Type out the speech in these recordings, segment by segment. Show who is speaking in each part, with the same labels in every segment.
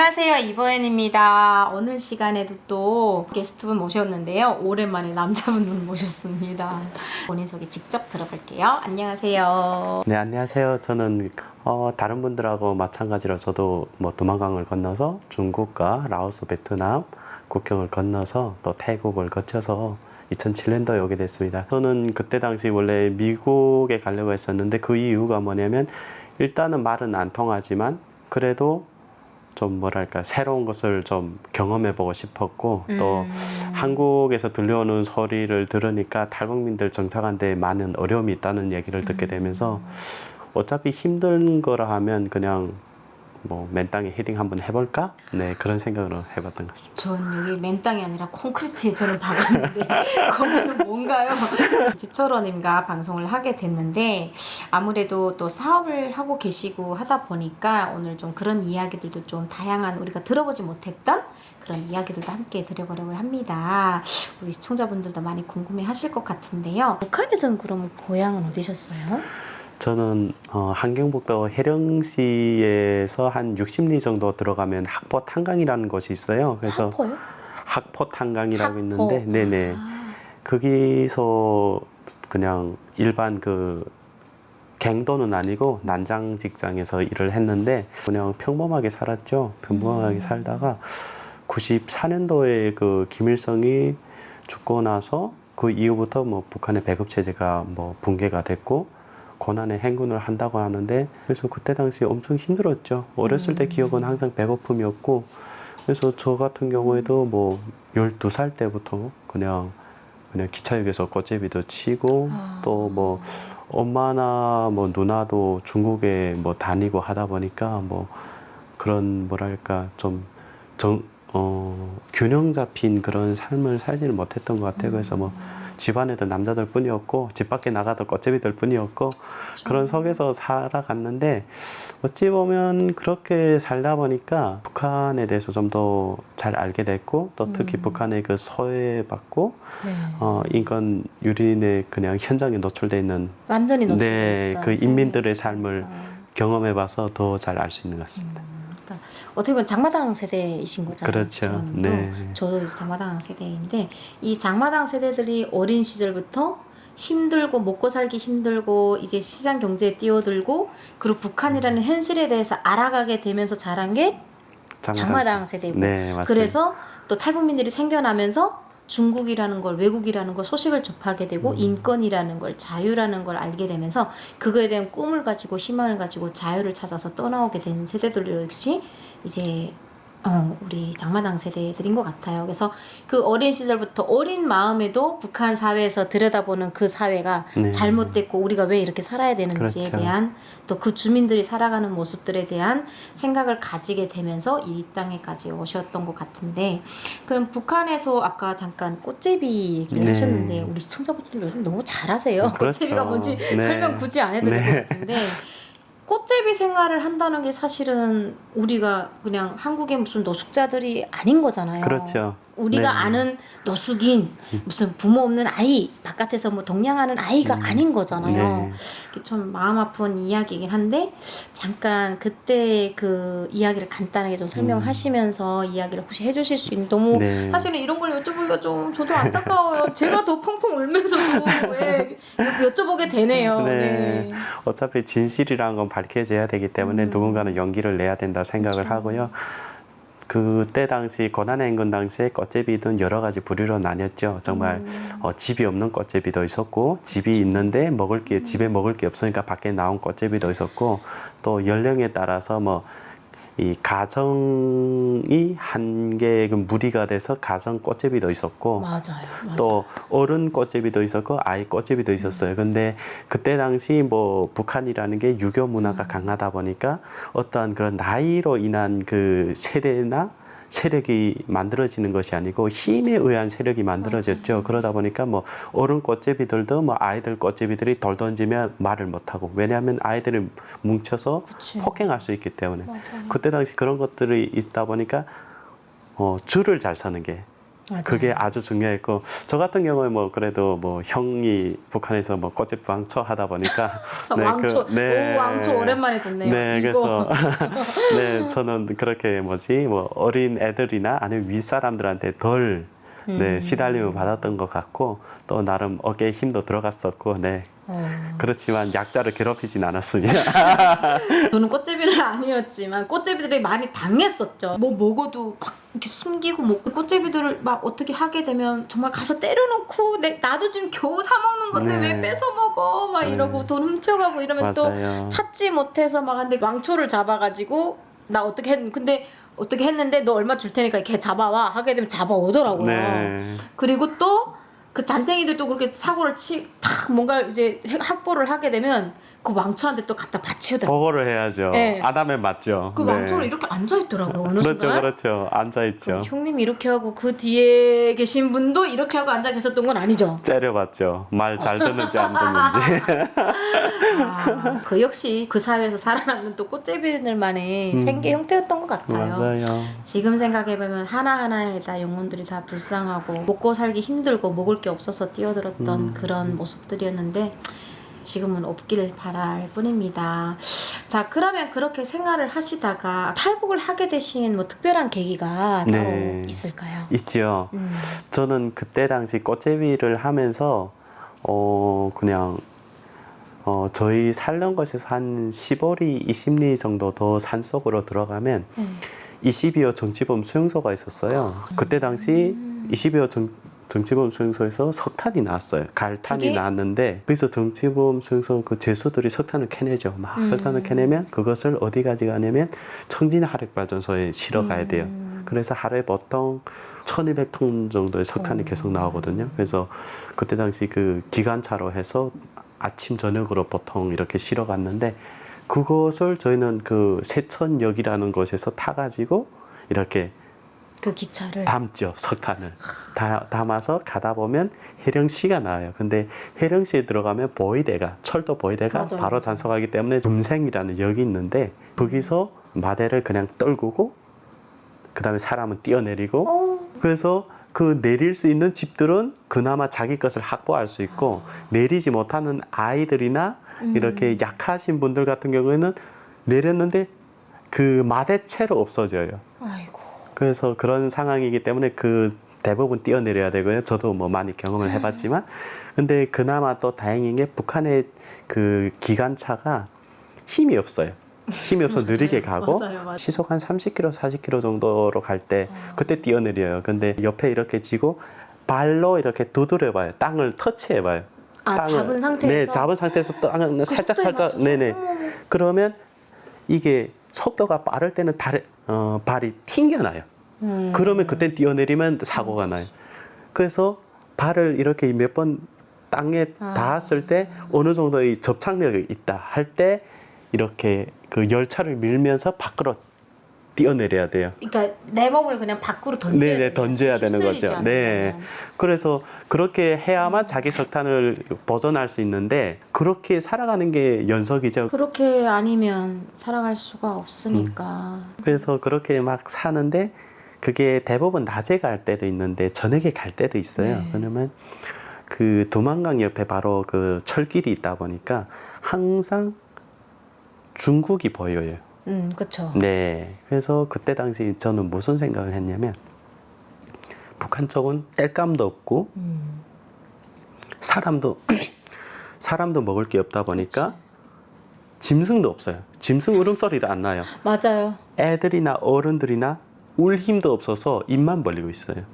Speaker 1: 안녕하세요, 이보연입니다. 오늘 시간에도 또 게스트분 모셨는데요. 오랜만에 남자분을 모셨습니다. 본인 소개 직접 들어볼게요. 안녕하세요.
Speaker 2: 네, 안녕하세요. 저는 다른 분들하고 마찬가지로 저도 뭐 두만강을 건너서 중국과 라오스, 베트남 국경을 건너서 또 태국을 거쳐서 2007년도에 오게 됐습니다. 저는 그때 당시 원래 미국에 가려고 했었는데 그 이유가 뭐냐면 일단은 말은 안 통하지만 그래도 좀 뭐랄까 새로운 것을 좀 경험해보고 싶었고 또 한국에서 들려오는 소리를 들으니까 탈북민들 정착하는데 많은 어려움이 있다는 얘기를 듣게 되면서 어차피 힘든 거라 하면 그냥 뭐 맨 땅에 헤딩 한번 해볼까? 네, 그런 생각으로 해봤던 것 같습니다.
Speaker 1: 전 여기 맨 땅이 아니라 콘크리트에 저는 박았는데 거기는 뭔가요? 지철원님과 방송을 하게 됐는데 아무래도 또 사업을 하고 계시고 하다 보니까 오늘 좀 그런 이야기들도 좀 다양한 우리가 들어보지 못했던 그런 이야기들도 함께 드려보려고 합니다. 우리 시청자분들도 많이 궁금해 하실 것 같은데요. 북한에서는 그러면 고향은 어디셨어요?
Speaker 2: 저는 함경북도 해령시에서 한 60리 정도 들어가면 학포 탄강이라는 곳이 있어요. 그래서
Speaker 1: 학포요?
Speaker 2: 학포 탄강이라고
Speaker 1: 학포.
Speaker 2: 있는데, 네네. 거기서 그냥 일반 그 갱도는 아니고 난장 직장에서 일을 했는데 그냥 평범하게 살았죠. 평범하게 살다가 94년도에 그 김일성이 죽고 나서 그 이후부터 뭐 북한의 배급 체제가 뭐 붕괴가 됐고 고난의 행군을 한다고 하는데 그래서 그때 당시 엄청 힘들었죠. 어렸을 때 기억은 항상 배고픔이었고 그래서 저 같은 경우에도 뭐 12살 때부터 그냥 기차역에서 꽃제비도 치고 또 뭐 엄마나 뭐 누나도 중국에 뭐 다니고 하다 보니까 뭐 그런 뭐랄까 좀 균형 잡힌 그런 삶을 살지는 못했던 것 같아요. 그래서 뭐 집안에도 남자들 뿐이었고 집 밖에 나가도 꽃제비들 뿐이었고 그런 속에서 살아갔는데 어찌 보면 그렇게 살다 보니까 북한에 대해서 좀 더 잘 알게 됐고 또 특히 북한의 그 소외받고
Speaker 1: 네.
Speaker 2: 인권 유린의 그냥 현장에 노출돼 있는
Speaker 1: 완전히 노출돼
Speaker 2: 네,
Speaker 1: 있다.
Speaker 2: 그 인민들의 삶을 경험해봐서 더 잘 알 수 있는 것 같습니다.
Speaker 1: 그러니까 어떻게 보면 장마당 세대이신 거잖아요.
Speaker 2: 그렇죠.
Speaker 1: 지철원님도.
Speaker 2: 네.
Speaker 1: 저도 이제 장마당 세대인데 이 장마당 세대들이 어린 시절부터 힘들고 먹고 살기 힘들고 이제 시장 경제에 뛰어들고 그리고 북한이라는 현실에 대해서 알아가게 되면서 자란 게 장마당 세대고
Speaker 2: 네, 맞습니다.
Speaker 1: 그래서 또 탈북민들이 생겨나면서 중국이라는 걸 외국이라는 걸 소식을 접하게 되고 인권이라는 걸 자유라는 걸 알게 되면서 그거에 대한 꿈을 가지고 희망을 가지고 자유를 찾아서 떠나오게 된 세대들 역시 이제 우리 장마당 세대들인 것 같아요. 그래서 그 어린 시절부터 어린 마음에도 북한 사회에서 들여다보는 그 사회가
Speaker 2: 네.
Speaker 1: 잘못됐고 우리가 왜 이렇게 살아야 되는지에
Speaker 2: 그렇죠.
Speaker 1: 대한 또 그 주민들이 살아가는 모습들에 대한 생각을 가지게 되면서 이 땅에까지 오셨던 것 같은데 그럼 북한에서 아까 잠깐 꽃제비 얘기를
Speaker 2: 네.
Speaker 1: 하셨는데 우리 시청자분들 요즘 너무 잘하세요.
Speaker 2: 그렇죠.
Speaker 1: 꽃제비가 뭔지
Speaker 2: 네.
Speaker 1: 설명 굳이 안 해도 될 것 같은데 꽃제비 생활을 한다는 게 사실은 우리가 그냥 한국의 무슨 노숙자들이 아닌 거잖아요.
Speaker 2: 그렇죠.
Speaker 1: 우리가
Speaker 2: 네.
Speaker 1: 아는 노숙인 무슨 부모 없는 아이 바깥에서 뭐 동냥하는 아이가 아닌 거잖아요.
Speaker 2: 네.
Speaker 1: 이게 좀 마음 아픈 이야기이긴 한데 잠깐 그때 그 이야기를 간단하게 좀 설명하시면서 이야기를 혹시 해주실 수 있는 너무
Speaker 2: 네.
Speaker 1: 사실은 이런 걸 여쭤보기가 좀 저도 안타까워요. 제가 더 펑펑 울면서도 왜 여쭤보게 되네요.
Speaker 2: 네.
Speaker 1: 네.
Speaker 2: 어차피 진실이라는 건 밝혀져야 되기 때문에 누군가는 용기를 내야 된다 생각을
Speaker 1: 그렇죠.
Speaker 2: 하고요. 그때 당시 고난의 행군 당시에 꽃제비는 여러 가지 부류로 나뉘었죠. 정말 집이 없는 꽃제비도 있었고 집이 있는데 집에 먹을 게 없으니까 밖에 나온 꽃제비도 있었고 또 연령에 따라서 뭐 이 가정이 한 개의 그 무리가 돼서 가정 꽃제비도 있었고
Speaker 1: 맞아요.
Speaker 2: 또 어른 꽃제비도 있었고 아이 꽃제비도 있었어요. 근데 그때 당시 뭐 북한이라는 게 유교 문화가 강하다 보니까 어떠한 그런 나이로 인한 그 세대나 세력이 만들어지는 것이 아니고 힘에 의한 세력이 만들어졌죠. 그러다 보니까 뭐 어른 꽃제비들도 뭐 아이들 꽃제비들이 돌 던지면 말을 못하고 왜냐하면 아이들이 뭉쳐서
Speaker 1: 그치.
Speaker 2: 폭행할 수 있기 때문에
Speaker 1: 맞아요.
Speaker 2: 그때 당시 그런 것들이 있다 보니까 줄을 잘 서는 게
Speaker 1: 맞아요.
Speaker 2: 그게 아주 중요했고 저 같은 경우에 뭐 그래도 뭐 형이 북한에서 뭐 꽃집 왕초 하다 보니까
Speaker 1: 왕초,
Speaker 2: 네.
Speaker 1: 오, 왕초 오랜만에 듣네요.
Speaker 2: 네,
Speaker 1: 이거.
Speaker 2: 그래서 네, 저는 그렇게 뭐지 뭐 어린 애들이나 아니면 윗사람들한테 덜 네, 시달림을 받았던 것 같고 또 나름 어깨에 힘도 들어갔었고 네. 그렇지만 약자를 괴롭히진 않았습니다.
Speaker 1: 저는 꽃제비는 아니었지만 꽃제비들이 많이 당했었죠. 뭐 먹어도 막 이렇게 숨기고 먹고 꽃제비들을 막 어떻게 하게 되면 정말 가서 때려놓고 나도 지금 겨우 사 먹는 건데
Speaker 2: 네.
Speaker 1: 왜 뺏어 먹어 막 이러고 돈 훔쳐가고 이러면
Speaker 2: 맞아요.
Speaker 1: 또 찾지 못해서 막 한데 왕초를 잡아가지고 나 어떻게 했는데 근데 어떻게 했는데 너 얼마 줄 테니까 걔 잡아와 하게 되면 잡아오더라고요.
Speaker 2: 네.
Speaker 1: 그리고 또 그 잔탱이들도 그렇게 사고를 탁 뭔가 이제 확보를 하게 되면 그 왕초한테 또 갖다 바치더라고요.
Speaker 2: 보고를 해야죠.
Speaker 1: 네.
Speaker 2: 안 하면 맞죠.
Speaker 1: 그
Speaker 2: 네.
Speaker 1: 왕초는 이렇게 앉아있더라고요. 어느
Speaker 2: 그렇죠,
Speaker 1: 순간.
Speaker 2: 그렇죠. 앉아 있죠.
Speaker 1: 형님이 이렇게 하고 그 뒤에 계신 분도 이렇게 하고 앉아 계셨던 건 아니죠.
Speaker 2: 째려봤죠. 말 잘 듣는지 안 듣는지.
Speaker 1: 아, 그 역시 그 사회에서 살아남는 또 꽃제비들만의 생계 형태였던 것 같아요.
Speaker 2: 맞아요.
Speaker 1: 지금 생각해보면 하나하나에 다 영혼들이 다 불쌍하고 먹고 살기 힘들고 먹을 게 없어서 뛰어들었던 그런 모습들이었는데 지금은 없길 바랄 뿐입니다. 자, 그러면 그렇게 생활을 하시다가 탈북을 하게 되신 뭐 특별한 계기가 따로
Speaker 2: 네.
Speaker 1: 있을까요?
Speaker 2: 있지요. 저는 그때 당시 꽃제비를 하면서 그냥 저희 살던 곳에서 한 15리, 20리 정도 더 산속으로 들어가면 22호 정치범 수용소가 있었어요. 그때 당시 22호 정치범 수용소에서 석탄이 나왔어요. 갈탄이
Speaker 1: 그게?
Speaker 2: 나왔는데 그래서 정치범 수용소 그 죄수들이 석탄을 캐내죠. 막 석탄을 캐내면 그것을 어디 가져가냐면 청진 화력발전소에 실어 가야 돼요. 그래서 하루에 보통 1200톤 정도의 석탄이 계속 나오거든요. 그래서 그때 당시 그 기관차로 해서 아침 저녁으로 보통 이렇게 실어 갔는데 그것을 저희는 그 세천역이라는 곳에서 타가지고 이렇게
Speaker 1: 그 기차를
Speaker 2: 담죠. 석탄을 담아서 가다 보면 해령시가 나와요. 근데 해령시에 들어가면 보이대가 철도 보이대가
Speaker 1: 맞아요,
Speaker 2: 바로
Speaker 1: 맞아요.
Speaker 2: 단속하기 때문에 금생이라는 역이 있는데 거기서 마대를 그냥 떨구고 그 다음에 사람은 뛰어내리고 그래서 그 내릴 수 있는 집들은 그나마 자기 것을 확보할 수 있고 내리지 못하는 아이들이나 이렇게 약하신 분들 같은 경우에는 내렸는데 그 마대채로 없어져요.
Speaker 1: 아이고.
Speaker 2: 그래서 그런 상황이기 때문에 그 대부분 뛰어내려야 되고요. 저도 뭐 많이 경험을 해봤지만 근데 그나마 또 다행인 게 북한의 그 기관차가 힘이 없어요. 힘이 없어 느리게 가고
Speaker 1: 맞아요.
Speaker 2: 시속 한 30km, 40km 정도로 갈 때 그때 뛰어내려요. 근데 옆에 이렇게 지고 발로 이렇게 두드려봐요. 땅을 터치해봐요.
Speaker 1: 아, 잡은 상태에서?
Speaker 2: 네, 잡은 상태에서 땅을 살짝
Speaker 1: 속도에
Speaker 2: 살짝
Speaker 1: 맞춰서?
Speaker 2: 네네.
Speaker 1: 어머.
Speaker 2: 그러면 이게 속도가 빠를 때는 발이 튕겨나요. 그러면 그때 뛰어내리면 사고가 나요. 그래서 발을 이렇게 몇 번 땅에 닿았을 때 어느 정도의 접착력이 있다 할 때 이렇게 그 열차를 밀면서 밖으로 뛰어내려야 돼요.
Speaker 1: 그러니까 내 몸을 그냥 밖으로 던져야
Speaker 2: 네네,
Speaker 1: 돼요.
Speaker 2: 던져야 되는
Speaker 1: 휩쓸리지
Speaker 2: 거죠. 네.
Speaker 1: 않으려면.
Speaker 2: 그래서 그렇게 해야만 자기 석탄을 보존할 수 있는데 그렇게 살아가는 게 연속이죠.
Speaker 1: 그렇게 아니면 살아갈 수가 없으니까.
Speaker 2: 그래서 그렇게 막 사는데 그게 대부분 낮에 갈 때도 있는데 저녁에 갈 때도 있어요.
Speaker 1: 네.
Speaker 2: 그러면 그 두만강 옆에 바로 그 철길이 있다 보니까 항상 중국이 보여요.
Speaker 1: 그쵸.
Speaker 2: 네. 그래서 그때 당시 저는 무슨 생각을 했냐면 북한 쪽은 땔감도 없고 사람도 먹을 게 없다 보니까 짐승도 없어요. 짐승 울음소리도 안 나요.
Speaker 1: 맞아요.
Speaker 2: 애들이나 어른들이나 울 힘도 없어서 입만 벌리고 있어요.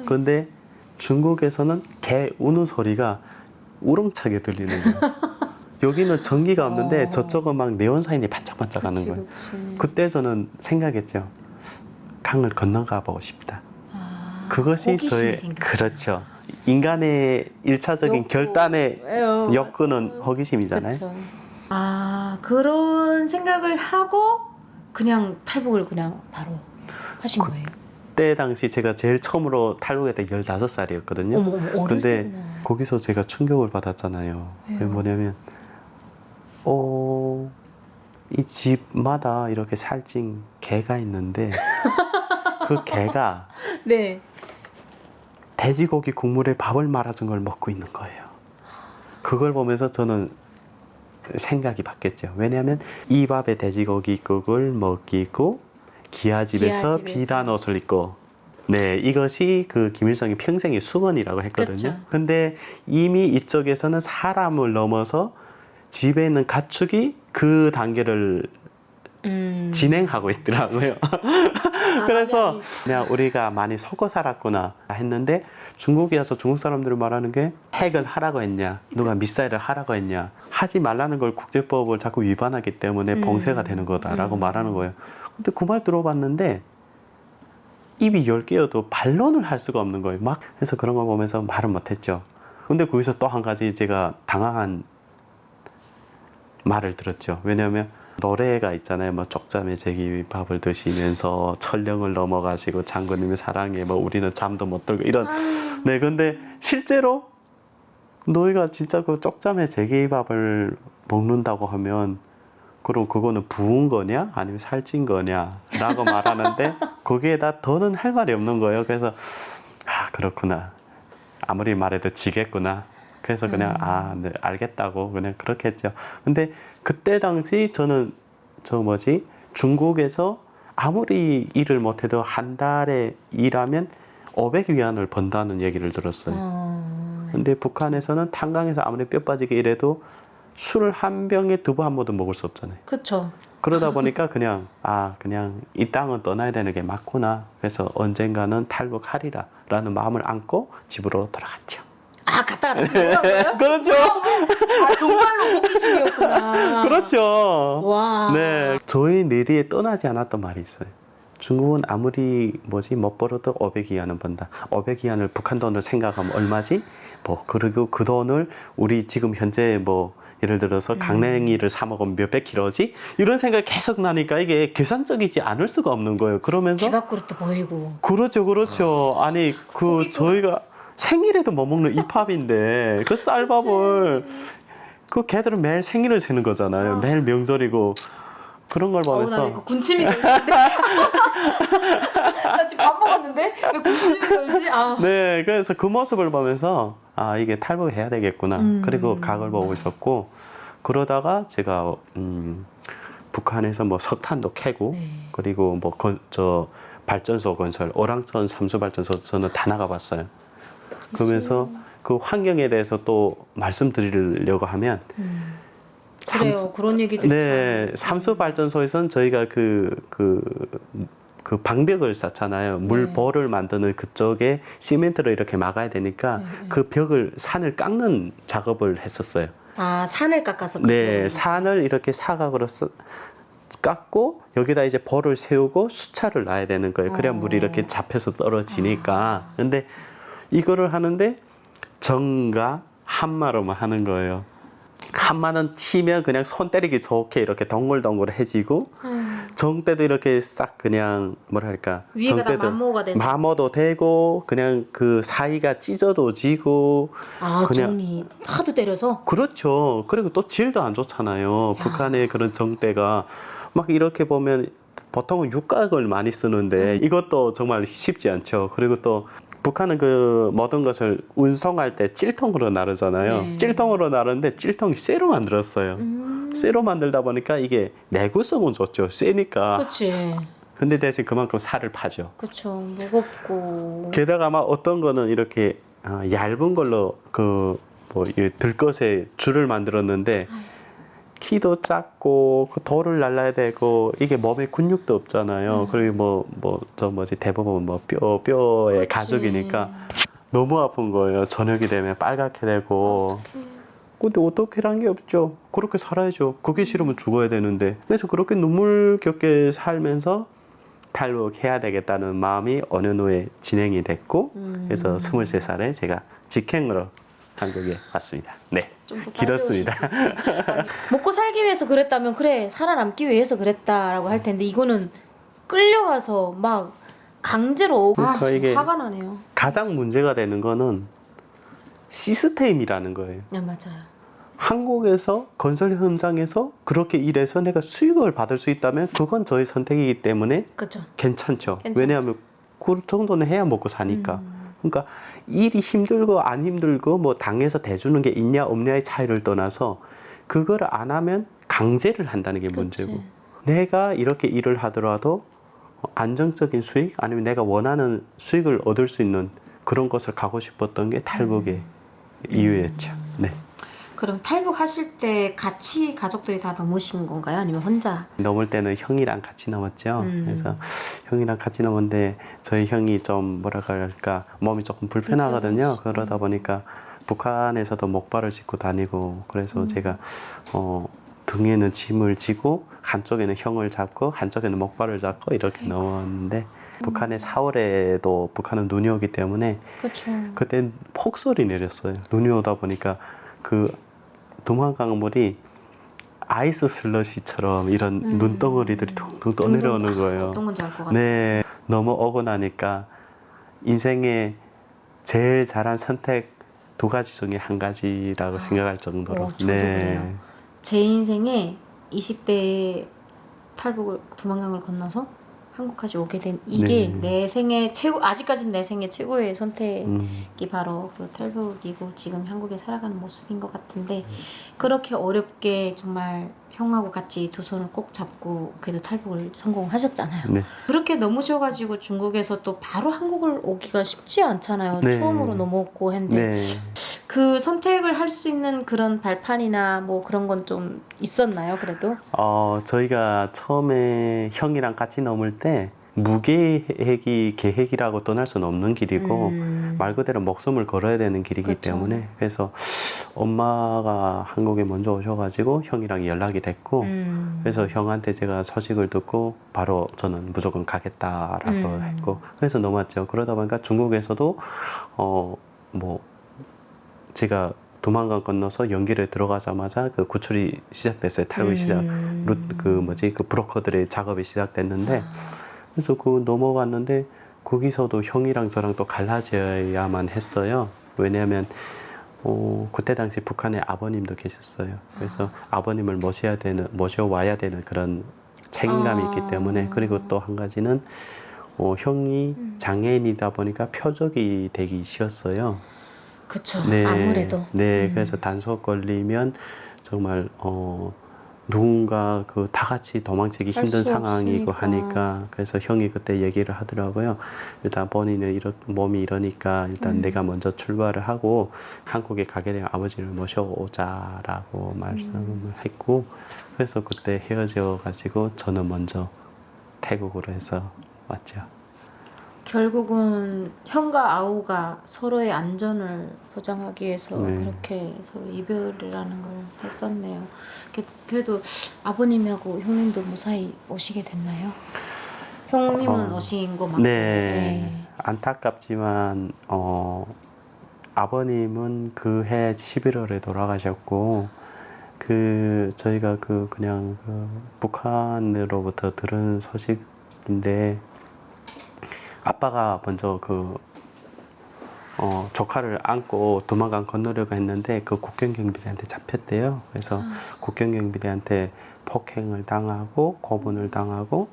Speaker 2: 그런데 중국에서는 개 우는 소리가 우렁차게 들리는 거예요. 여기는 전기가 없는데 저쪽은 막 네온사인이 반짝반짝하는 거예요.
Speaker 1: 그치.
Speaker 2: 그때 저는 생각했죠. 강을 건너가 보고 싶다. 그것이
Speaker 1: 호기심이
Speaker 2: 저의
Speaker 1: 생겼구나.
Speaker 2: 그렇죠. 인간의 일차적인
Speaker 1: 욕구.
Speaker 2: 결단의
Speaker 1: 에요.
Speaker 2: 욕구는 호기심이잖아요.
Speaker 1: 그쵸. 아, 그런 생각을 하고 그냥 탈북을 그냥 바로 하신 거예요.
Speaker 2: 그때 당시 제가 제일 처음으로 탈북했을 때 15살이었거든요.
Speaker 1: 어머, 어릴
Speaker 2: 근데
Speaker 1: 때구나.
Speaker 2: 거기서 제가 충격을 받았잖아요. 그게
Speaker 1: 왜요?
Speaker 2: 뭐냐면 이 집마다 이렇게 살찐 개가 있는데 그 개가
Speaker 1: 네.
Speaker 2: 돼지고기 국물에 밥을 말아준 걸 먹고 있는 거예요. 그걸 보면서 저는 생각이 바뀌었죠. 왜냐하면 이 밥에 돼지고기국을 먹이고 기아집에서
Speaker 1: 기아집에서.
Speaker 2: 비단 옷을 입고 네, 이것이 그 김일성의 평생의 수건이라고 했거든요.
Speaker 1: 그쵸.
Speaker 2: 근데 이미 이쪽에서는 사람을 넘어서 집에 있는 가축이 그 단계를 진행하고 있더라고요. 그래서
Speaker 1: 아니.
Speaker 2: 그냥 우리가 많이 섞어 살았구나 했는데 중국에 와서 중국 사람들이 말하는 게 핵을 하라고 했냐, 누가 미사일을 하라고 했냐, 하지 말라는 걸 국제법을 자꾸 위반하기 때문에 봉쇄가 되는 거다라고 말하는 거예요. 근데 그 말 들어봤는데 입이 10개여도 반론을 할 수가 없는 거예요. 막 그래서 그런 거 보면서 말은 못했죠. 근데 거기서 또 한 가지 제가 당황한 말을 들었죠. 왜냐하면 노래가 있잖아요. 뭐 쪽잠에 제기밥을 드시면서 천령을 넘어가시고 장군님의 사랑에 뭐 우리는 잠도 못 들고 이런. 네, 근데 실제로 너희가 진짜 그 쪽잠에 제기밥을 먹는다고 하면 그럼 그거는 부은 거냐 아니면 살찐 거냐라고 말하는데 거기에다 더는 할 말이 없는 거예요. 그래서 아 그렇구나. 아무리 말해도 지겠구나. 그래서 그냥 네, 알겠다고 그냥 그렇게 했죠. 근데 그때 당시 저는 중국에서 아무리 일을 못해도 한 달에 일하면 500위안을 번다는 얘기를 들었어요. 근데 북한에서는 탄광에서 아무리 뼈 빠지게 일해도 술 한 병에 두부 한 모도 먹을 수 없잖아요.
Speaker 1: 그쵸.
Speaker 2: 그러다 보니까 그냥 이 땅은 떠나야 되는 게 맞구나. 그래서 언젠가는 탈북하리라라는 마음을 안고 집으로 돌아갔죠.
Speaker 1: 아, 갔다 왔어요?
Speaker 2: 그렇죠.
Speaker 1: 아, 정말로 호기심이었구나.
Speaker 2: 그렇죠.
Speaker 1: 와.
Speaker 2: 네, 저희 뇌리에 떠나지 않았던 말이 있어요. 중국은 아무리 못 벌어도 500위안은 번다. 500위안을 북한 돈을 생각하면 얼마지? 그리고 그 돈을 우리 지금 현재 예를 들어서 강냉이를 사 먹으면 몇백 킬로지? 이런 생각이 계속 나니까 이게 계산적이지 않을 수가 없는 거예요. 그러면서
Speaker 1: 개밥그릇도 보이고.
Speaker 2: 그렇죠. 아니 저희가 생일에도 못 먹는 이 팝인데 그 쌀밥을 그 걔들은 매일 생일을 세는 거잖아요. 매일 명절이고 그런 걸 보면서
Speaker 1: 나 군침이 돌는데. 나 지금 밥 먹었는데 왜 군침이 돌지? 아.
Speaker 2: 네, 그래서 그 모습을 보면서 이게 탈북해야 되겠구나. 그리고 각을 보고 있었고 그러다가 제가 북한에서 석탄도 캐고 그리고 발전소 건설, 오랑천 삼수발전소 저는 다 나가봤어요. 그러면서 그 환경에 대해서 또 말씀드리려고 하면
Speaker 1: 그래요. 그런 얘기들.
Speaker 2: 네, 삼수발전소에서는 저희가 그 방벽을 쌓잖아요. 물볼을 만드는 그쪽에 시멘트를 이렇게 막아야 되니까 그 산을 깎는 작업을 했었어요.
Speaker 1: 아, 산을 깎아서.
Speaker 2: 네, 산을 이렇게 사각으로 깎고 여기다 이제 볼을 세우고 수차를 놔야 되는 거예요. 그래야 물이 이렇게 잡혀서 떨어지니까. 근데 이거를 하는데 정가 한마로만 하는 거예요. 한마는 치면 그냥 손 때리기 좋게 이렇게 덩글덩글해지고 정때도 이렇게 싹 그냥
Speaker 1: 위에가 다 마모가 돼서.
Speaker 2: 마모도 되고 그냥 그 사이가 찢어도 지고 그냥
Speaker 1: 정리 하도 때려서.
Speaker 2: 그렇죠. 그리고 또 질도 안 좋잖아요. 북한의 그런 정때가 막 이렇게 보면 보통은 육각을 많이 쓰는데 이것도 정말 쉽지 않죠. 그리고 또 북한은 그 모든 것을 운송할 때 찔통으로 나르잖아요.
Speaker 1: 네.
Speaker 2: 찔통으로 나르는데 찔통이 쇠로 만들었어요. 쇠로 만들다 보니까 이게 내구성은 좋죠. 쇠니까.
Speaker 1: 그렇지.
Speaker 2: 근데 대신 그만큼 살을 파죠.
Speaker 1: 그렇죠. 무겁고.
Speaker 2: 게다가 아마 어떤 거는 이렇게 얇은 걸로 이 들것에 줄을 만들었는데 키도 작고 그 돌을 날라야 되고 이게 몸에 근육도 없잖아요. 그리고 대부분 뼈의 가죽이니까 너무 아픈 거예요. 저녁이 되면 빨갛게 되고. 근데 어떻게 한 게 없죠. 그렇게 살아야죠. 그게 싫으면 죽어야 되는데. 그래서 그렇게 눈물겹게 살면서 탈북해야 되겠다는 마음이 어느 노에 진행이 됐고 그래서 23살에 제가 직행으로 한국에 왔습니다. 네,
Speaker 1: 좀더
Speaker 2: 길었습니다.
Speaker 1: 먹고 살기 위해서 그랬다면 그래 살아남기 위해서 그랬다라고 할 텐데 이거는 끌려가서 막 강제로.
Speaker 2: 그러니까 이게
Speaker 1: 화가 나네요.
Speaker 2: 가장 문제가 되는 거는 시스템이라는 거예요.
Speaker 1: 네, 맞아요.
Speaker 2: 한국에서 건설 현장에서 그렇게 일해서 내가 수익을 받을 수 있다면 그건 저의 선택이기 때문에
Speaker 1: 그렇죠.
Speaker 2: 괜찮죠.
Speaker 1: 괜찮죠.
Speaker 2: 왜냐하면 그 정도는 해야 먹고 사니까. 그러니까 일이 힘들고 안 힘들고 뭐 당에서 대주는 게 있냐 없냐의 차이를 떠나서 그걸 안 하면 강제를 한다는 게 문제고 내가 이렇게 일을 하더라도 안정적인 수익 아니면 내가 원하는 수익을 얻을 수 있는 그런 것을 가고 싶었던 게 탈북의 이유였죠. 네.
Speaker 1: 그럼 탈북하실 때 같이 가족들이 다 넘으신 건가요? 아니면 혼자?
Speaker 2: 넘을 때는 형이랑 같이 넘었죠. 그래서 형이랑 같이 넘었는데 저희 형이 좀 뭐라 그럴까 몸이 조금 불편하거든요. 그러다 보니까 북한에서도 목발을 짚고 다니고 그래서 제가 등에는 짐을 지고 한쪽에는 형을 잡고 한쪽에는 목발을 잡고 이렇게 넘었는데 북한에 4월에도 북한은 눈이 오기 때문에
Speaker 1: 그렇죠.
Speaker 2: 그때 폭설이 내렸어요. 눈이 오다 보니까 그 두만강물이 아이스 슬러시처럼 이런 눈덩어리들이 퉁퉁 떠내려오는 거예요.
Speaker 1: 어떤 건지 알 것 같아요.
Speaker 2: 네, 너무 오고 나니까 인생에 제일 잘한 선택 2가지 중에 한 가지라고 생각할 정도로.
Speaker 1: 저도 그래요. 제 인생에 20대 탈북을 두만강을 건너서 한국까지 오게 된 이게 내 생애 최고 아직까지는 내 생애 최고의 선택이 바로 그 탈북이고 지금 한국에 살아가는 모습인 것 같은데 그렇게 어렵게 정말 형하고 같이 두 손을 꼭 잡고 그래도 탈북을 성공하셨잖아요.
Speaker 2: 네.
Speaker 1: 그렇게 넘으셔가지고 중국에서 또 바로 한국을 오기가 쉽지 않잖아요.
Speaker 2: 네.
Speaker 1: 처음으로 넘어오고 했는데
Speaker 2: 네.
Speaker 1: 그 선택을 할 수 있는 그런 발판이나 뭐 그런 건 좀 있었나요, 그래도?
Speaker 2: 저희가 처음에 형이랑 같이 넘을 때 무계획이 계획이라고 떠날 수는 없는 길이고 말 그대로 목숨을 걸어야 되는 길이기
Speaker 1: 그쵸.
Speaker 2: 때문에 그래서 엄마가 한국에 먼저 오셔가지고 형이랑 연락이 됐고 그래서 형한테 제가 소식을 듣고 바로 저는 무조건 가겠다라고 했고 그래서 넘었죠. 그러다 보니까 중국에서도 뭐 제가 두만강 건너서 연길에 들어가자마자 그 구출이 시작됐어요. 탈북이 그 브로커들의 작업이 시작됐는데 그래서 그 넘어갔는데 거기서도 형이랑 저랑 또 갈라져야만 했어요. 왜냐하면 그때 당시 북한에 아버님도 계셨어요. 그래서 아버님을 모셔와야 되는 그런 책임감이 있기 때문에 그리고 또 한 가지는 형이 장애인이다 보니까 표적이 되기 쉬웠어요.
Speaker 1: 그쵸.
Speaker 2: 네,
Speaker 1: 아무래도.
Speaker 2: 네, 그래서 단속 걸리면 정말 누군가 그 다 같이 도망치기
Speaker 1: 할
Speaker 2: 힘든
Speaker 1: 수
Speaker 2: 상황이고
Speaker 1: 없으니까.
Speaker 2: 하니까 그래서 형이 그때 얘기를 하더라고요. 일단 본인은 몸이 이러니까 일단 내가 먼저 출발을 하고 한국에 가게 되면 아버지를 모셔오자라고 말씀을 했고 그래서 그때 헤어져 가지고 저는 먼저 태국으로 해서 왔죠.
Speaker 1: 결국은 형과 아우가 서로의 안전을 보장하기 위해서
Speaker 2: 네.
Speaker 1: 그렇게 서로 이별이라는 걸 했었네요. 그래도 아버님하고 형님도 무사히 오시게 됐나요? 형님은 오신 거 맞고.
Speaker 2: 네. 안타깝지만 아버님은 그 해 11월에 돌아가셨고 저희가 그냥 북한으로부터 들은 소식인데 아빠가 먼저 조카를 안고 두만강 건너려고 했는데 그 국경경비대한테 잡혔대요. 그래서 국경경비대한테 폭행을 당하고 고문을 당하고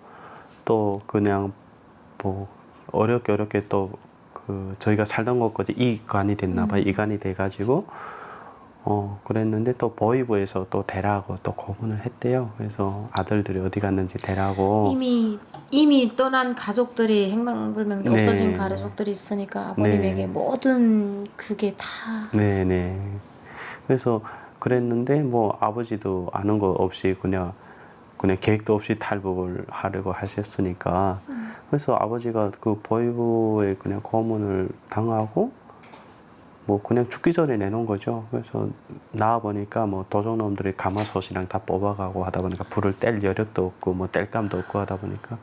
Speaker 2: 또 그냥 뭐 어렵게 또 저희가 살던 곳까지 이관이 됐나 봐요. 이관이 돼가지고 그랬는데 또 보위부에서 또 대라고 또 고문을 했대요. 그래서 아들들이 어디 갔는지 대라고.
Speaker 1: 이미 떠난 가족들이 행방불명돼
Speaker 2: 네.
Speaker 1: 없어진 가족들이 있으니까 아버님에게
Speaker 2: 네.
Speaker 1: 모든 그게 다.
Speaker 2: 네네. 그래서 그랬는데 뭐 아버지도 아는 거 없이 그냥 계획도 없이 탈북을 하려고 하셨으니까 그래서 아버지가 그 보위부에 그냥 고문을 당하고 뭐 그냥 죽기 전에 내놓은 거죠. 그래서 나와 보니까 뭐 도적놈들이 가마솥이랑 다 뽑아가고 하다 보니까 불을 뗄 여력도 없고 뭐 뗄감도 없고 하다 보니까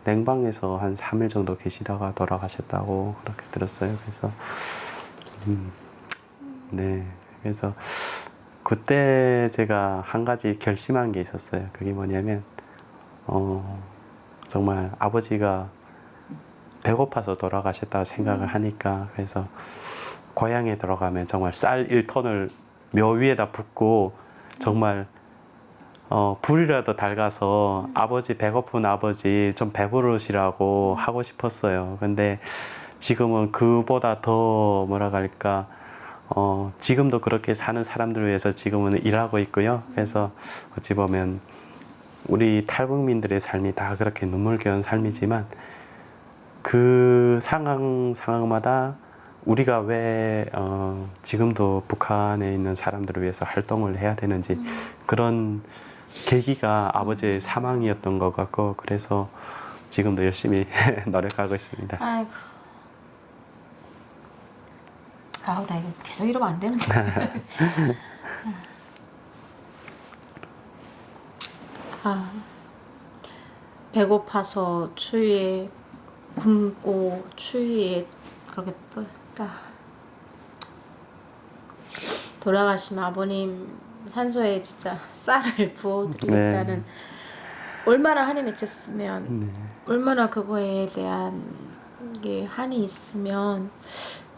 Speaker 2: 냉방에서 한 3일 정도 계시다가 돌아가셨다고 그렇게 들었어요. 그래서 네. 그래서 그때 제가 한 가지 결심한 게 있었어요. 그게 뭐냐면 정말 아버지가 배고파서 돌아가셨다고 생각을 하니까 그래서 고향에 들어가면 정말 쌀 1톤을 묘 위에다 붓고 정말 불이라도 달가서 아버지 배고픈 아버지 좀 배부르시라고 하고 싶었어요. 근데 지금은 그보다 더 뭐라 할까 지금도 그렇게 사는 사람들을 위해서 지금은 일하고 있고요. 그래서 어찌 보면 우리 탈북민들의 삶이 다 그렇게 눈물겨운 삶이지만 그 상황마다 우리가 왜 지금도 북한에 있는 사람들을 위해서 활동을 해야 되는지 그런 계기가 아버지의 사망이었던 것 같고 그래서 지금도 열심히 노력하고 있습니다.
Speaker 1: 아이고. 아우 나 이거 계속 이러면 안 되는데. 아, 배고파서 추위에 굶고 추위에 그렇게 또 돌아가시면 아버님 산소에 진짜 쌀을 부어드리겠다는 얼마나 한이 맺혔으면 얼마나 그거에 대한 게 한이 있으면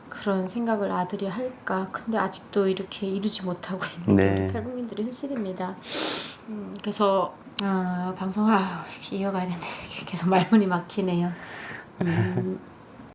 Speaker 1: 그런 생각을 아들이 할까. 근데 아직도 이렇게 이루지 못하고 있는
Speaker 2: 네.
Speaker 1: 우리 탈북민들이 현실입니다. 그래서 방송 이어가야 되는데 계속 말문이 막히네요.